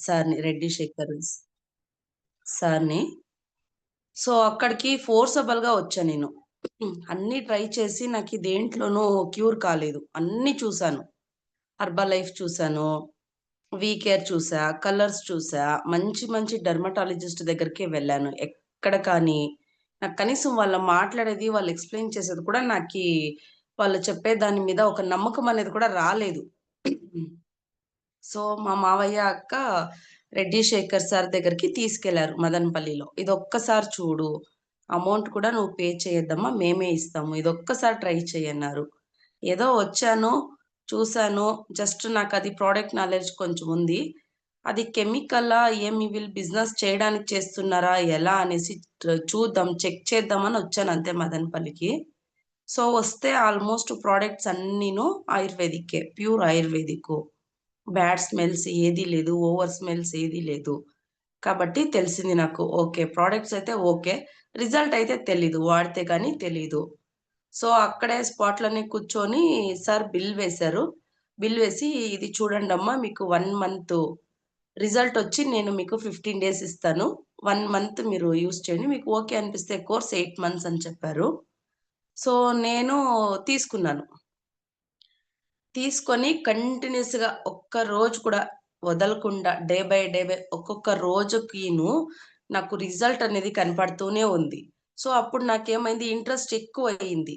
సార్‌ని, రెడ్డి శేఖర్ సార్‌ని. సో, అక్కడికి ఫోర్సబుల్‌గా వచ్చా నేను. అన్నీ ట్రై చేసి నాకి దేంట్లోనూ క్యూర్ కాలేదు. అన్నీ చూసాను. హెర్బల్ లైఫ్ చూసాను. వీ కేర్ చూసా, కలర్స్ చూసా, మంచి మంచి డెర్మటాలజిస్ట్ దగ్గరికే వెళ్ళాను. ఎక్కడ కానీ నాకు కనీసం వాళ్ళు మాట్లాడేది, వాళ్ళు ఎక్స్‌ప్లెయిన్ చేసేది కూడా వాళ్ళు చెప్పే దాని మీద ఒక నమ్మకం అనేది కూడా రాలేదు. సో, మా మావయ్య, అక్క రెడ్డి శేఖర్ సార్ దగ్గరికి తీసుకెళ్లారు మదనపల్లిలో. "ఇదొక్కసారి చూడు. అమౌంట్ కూడా నువ్వు పే చేయొద్దమ్మా. మేమే ఇస్తాము. ఇదొక్కసారి ట్రై చెయ్యన్నారు." ఏదో వచ్చాను, చూసాను. జస్ట్ నాకది ప్రొడక్ట్ నాలెడ్జ్ కొంచెం ఉంది. అది కెమికలా? ఏమి వీళ్ళు బిజినెస్ చేయడానికి చేస్తున్నారా? ఎలా అనేసి చూద్దాం, చెక్ చేద్దామని వచ్చానంతే మదనపల్లికి. సో, వస్తే ఆల్‌మోస్ట్ ప్రొడక్ట్స్ అన్నీను ఆయుర్వేదిక్కే. ప్యూర్ ఆయుర్వేదిక్కు. బ్యాడ్ స్మెల్స్ ఏది లేదు. ఓవర్ స్మెల్స్ ఏది లేదు. కాబట్టి తెలిసింది నాకు. ఓకే. ప్రొడక్ట్స్ అయితే ఓకే. రిజల్ట్ అయితే తెలీదు. వాడితే గాని తెలీదు. సో, అక్కడే స్పాట్‌లోనే కూర్చొని సార్ బిల్ వేశారు. బిల్ వేసి, "ఇది చూడండమ్మా మీకు 1 మంతు రిజల్టొచ్చి నేను మీకు 15 డేస్ ఇస్తాను. 1 మంత్ మీరు యూజ్ చేయండి. మీకు ఓకే అనిపిస్తే కోర్స్ 8 మంత్స్" అని చెప్పారు. సో, నేను తీసుకున్నాను. తీసుకొని కంటిన్యూయస్‌గా ఒక్క రోజు కూడా వదలకుండా డే బై డే ఒక్కొక్క రోజుకిను నాకు రిజల్ట్ అనేది కనపడుతూనే ఉంది. సో, అప్పుడు నాకేమైంది ఇంట్రెస్ట్ ఎక్కువయింది.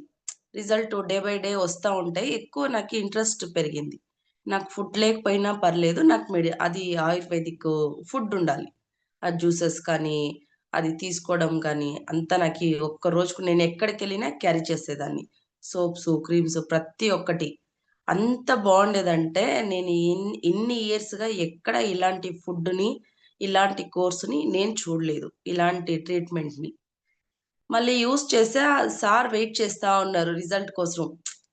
రిజల్ట్ డే బై డే వస్తా ఉంటాయి. ఎక్కువ నాకు ఇంట్రెస్ట్ పెరిగింది. నాకు ఫుడ్ లేకపోయినా పర్లేదు. నాకు అది ఆయుర్వేదిక్ ఫుడ్ ఉండాలి. ఆ జ్యూసెస్ కానీ, అది తీసుకోవడం కానీ, అంతా నాకి ఒక్క రోజుకు నేనెక్కడికెళ్ళినా క్యారీ చేసేదాన్ని. సోప్సు, క్రీమ్స్ ప్రతి ఒక్కటి. అంత బావుండేదంటే, నేను ఇన్ని ఇయర్స్‌గా ఎక్కడ ఇలాంటి ఫుడ్‌ని, ఇలాంటి కోర్స్‌ని నేను చూడలేదు. ఇలాంటి ట్రీట్‌మెంట్‌ని. మళ్ళీ యూజ్ చేసా. సార్ వెయిట్ చేస్తా ఉన్నారు రిజల్ట్ కోసం.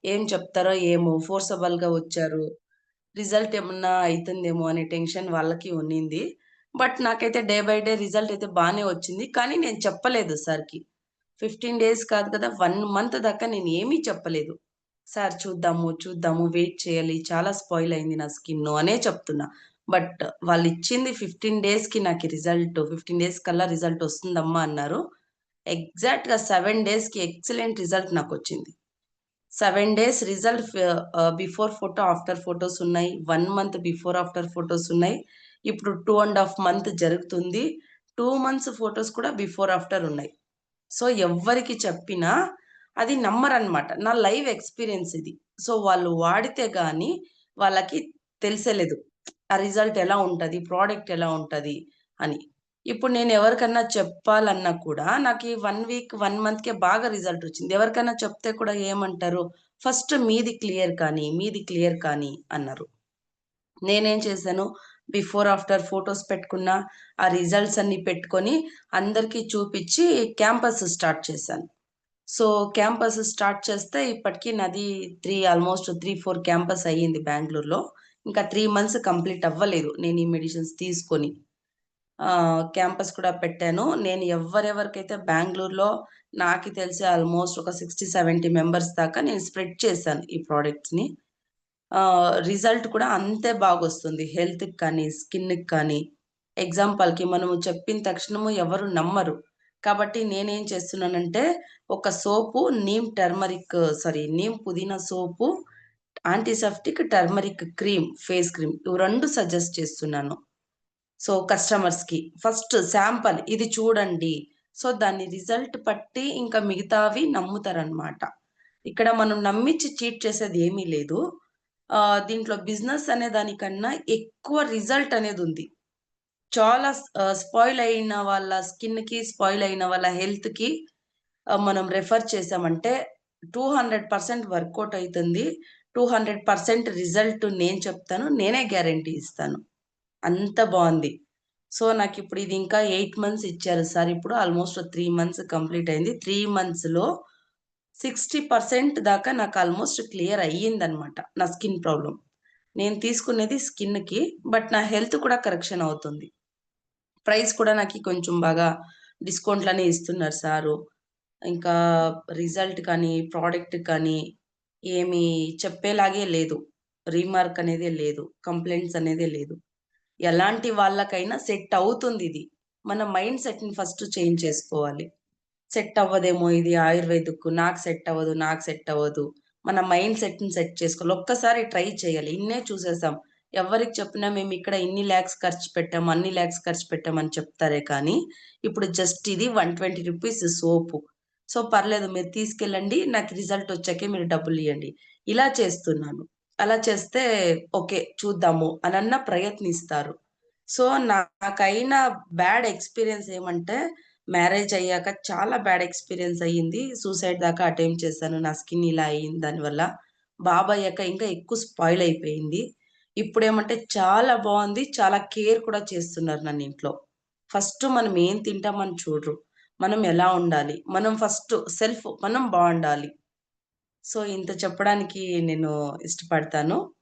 ఏం చెప్తారో ఏమో! ఫోర్సబుల్‌గా వచ్చారు. రిజల్ట్ ఏమన్నా అయితుందేమో అనే టెన్షన్ వాళ్ళకి ఉన్నింది. బట్ నాకైతే డే రిజల్ట్ అయితే బానే వచ్చింది. కానీ నేను చెప్పలేదు సార్‌కి. 15 డేస్ కాదు కదా! 1 మంత్ దాకా నేనేమి చెప్పలేదు. సార్ చూద్దాము, చూద్దాము, వెయిట్ చేయాలి. చాలా స్పాయిల్ అయింది నా స్కిన్ను అనే చెప్తున్నా. బట్ వాళ్ళిచ్చింది 15 డేస్‌కి నాకు రిజల్ట్. 15 డేస్ కల్లా రిజల్ట్ వస్తుందమ్మా అన్నారు. ఎగ్జాక్ట్‌గా 7 డేస్‌కి ఎక్సలెంట్ రిజల్ట్ నాకొచ్చింది. 7 days result before photo, after photos ఉన్నాయి. 1 మంత్ బిఫోర్, ఆఫ్టర్ ఫోటోస్ ఉన్నాయి. ఇప్పుడు 2 ½ మంత్ జరుగుతుంది. 2 మంత్స్ ఫోటోస్ కూడా బిఫోర్, ఆఫ్టర్ ఉన్నాయి. సో, ఎవ్వరికి చెప్పినా అది నమ్మరనమాట. నా లైవ్ ఎక్స్‌పీరియన్స్ ఇది. సో, వాళ్ళు వాడితే గాని వాళ్ళకి తెలిసేలేదు. ఆ రిజల్ట్ ఎలా ఉంటది? ప్రొడక్ట్ ఎలా ఉంటది? అని. ఇప్పుడు నేను ఎవరికన్నా చెప్పాలన్నా కూడా నాకీ 1 వీక్, 1 మంత్‌కే బాగా రిజల్ట్ వచ్చింది. ఎవరికైనా చెప్తే కూడా ఏమంటారు? "ఫస్ట్ మీది క్లియర్ కానీ, మీది క్లియర్ కానీ" అన్నారు. నేనేం చేశాను, బిఫోర్, ఆఫ్టర్ ఫోటోస్ పెట్టుకున్నా. ఆ రిజల్ట్స్ అన్నీ పెట్టుకొని అందరికి చూపిచ్చి క్యాంపస్ స్టార్ట్ చేశాను. సో, క్యాంపస్ స్టార్ట్ చేస్తే ఇప్పటికి నాది ఆల్‌మోస్ట్ 3, 4 క్యాంపస్ అయ్యింది బెంగుళూరులో. ఇంకా 3 మంత్స్ కంప్లీట్ అవ్వలేదు నేను ఈ మెడిసిన్స్ తీసుకొని. క్యాంపస్ కూడా పెట్టాను. నేను ఎవ్వరెవరికైతే బెంగుళూరులో నాకి తెలిసి ఆల్‌మోస్ట్ ఒక 60, 70 మెంబర్స్ దాకా నేను స్ప్రెడ్ చేశాను ఈ ప్రొడక్ట్స్‌ని. రిజల్ట్ కూడా అంతే బాగొస్తుంది. హెల్త్‌కి కానీ, స్కిన్‌కి కానీ. ఎగ్జాంపుల్‌కి మనము చెప్పిన తక్షణము ఎవరు నమ్మరు. కాబట్టి నేనేం చేస్తున్నానంటే, ఒక సోపు నీమ్ పుదీనా soap, antiseptic turmeric cream, face cream ఇవి 2 సజెస్ట్ చేస్తున్నాను. సో, కస్టమర్స్‌కి. ఫస్ట్ శాంపల్ ఇది చూడండి. సో, దాని రిజల్ట్ పట్టి ఇంకా మిగతావి నమ్ముతారనమాట. ఇక్కడ మనం నమ్మిచ్చి చీట్ చేసేది ఏమీ లేదు. దీంట్లో బిజినెస్ అనే దానికన్నా ఎక్కువ రిజల్ట్ అనేదుంది. చాలా స్పాయిల్ అయిన వాళ్ళ స్కిన్‌కి, స్పాయిల్ అయిన వాళ్ళ హెల్త్‌కి మనం రెఫర్ చేశామంటే 200% వర్కౌట్ అయితుంది. 200% రిజల్ట్ నేను చెప్తాను. నేనే గ్యారంటీ ఇస్తాను. అంత బావుంది. సో, నాకిప్పుడు ఇది ఇంకా 8 మంత్స్ ఇచ్చారు సార్. ఇప్పుడు ఆల్‌మోస్ట్ 3 మంత్స్ కంప్లీట్ అయింది. 3 మంత్స్‌లో 60% దాకా నాకు ఆల్‌మోస్ట్ క్లియర్ అయ్యిందనమాట. నా స్కిన్ ప్రాబ్లమ్. నేను తీసుకునేది స్కిన్‌కి. బట్ నా హెల్త్ కూడా కరెక్షన్ అవుతుంది. ప్రైస్ కూడా నాకి కొంచెం బాగా డిస్కౌంట్‌లనే ఇస్తున్నారు సారు. ఇంకా రిజల్ట్ కానీ, ప్రొడక్ట్ కానీ ఏమి చెప్పేలాగే లేదు. రీమార్క్ అనేదే లేదు. కంప్లెయింట్స్ అనేదే లేదు. ఎలాంటి వాళ్ళకైనా సెట్ అవుతుందిది. మన మైండ్ సెట్‌ని ఫస్ట్ చేంజ్ చేసుకోవాలి. సెట్ అవ్వదేమో ఇది ఆయుర్వేదిక్కు, నాకు సెట్ అవ్వదు, నాకు సెట్ అవ్వదు. మన మైండ్ సెట్‌ని సెట్ చేసుకోవాలి. ఒక్కసారి ట్రై చేయాలి. ఇన్నే చూసేసాం. ఎవ్వరికి చెప్పినా మేమిక్కడ ఇన్ని లాక్స్ ఖర్చు పెట్టాం, అన్ని లాక్స్ ఖర్చు పెట్టామని చెప్తారే కానీ, ఇప్పుడు జస్ట్ ఇది ₹120 సోపు. సో, పర్లేదు మీరు తీసుకెళ్ళండి. నాకు రిజల్ట్ వచ్చాకే మీరు డబ్బులియ్యండి. ఇలా చేస్తున్నాను. అలా చేస్తే ఓకే. చూద్దాము అనన్నా ప్రయత్నిస్తారు. సో, నాకైన బ్యాడ్ ఎక్స్‌పీరియన్స్ ఏమంటే, మ్యారేజ్ అయ్యాక చాలా బ్యాడ్ ఎక్స్‌పీరియన్స్ అయ్యింది. సూసైడ్ దాకా అటెంప్ట్ చేశాను. నా స్కిన్ ఇలా అయింది దానివల్ల. బాబయ్యాక ఇంకా ఎక్కువ స్పాయిల్ అయిపోయింది. ఇప్పుడేమంటే చాలా బావుంది. చాలా కేర్ కూడా చేస్తున్నారు నన్నింట్లో. ఫస్ట్ మనం ఏం తింటామని చూడరు. మనం ఎలా ఉండాలి? మనం ఫస్ట్ మనం బావుండాలి. సో, ఇంత చెప్పడానికి నేను ఇష్టపడతాను.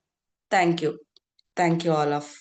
Thank you. Thank you all of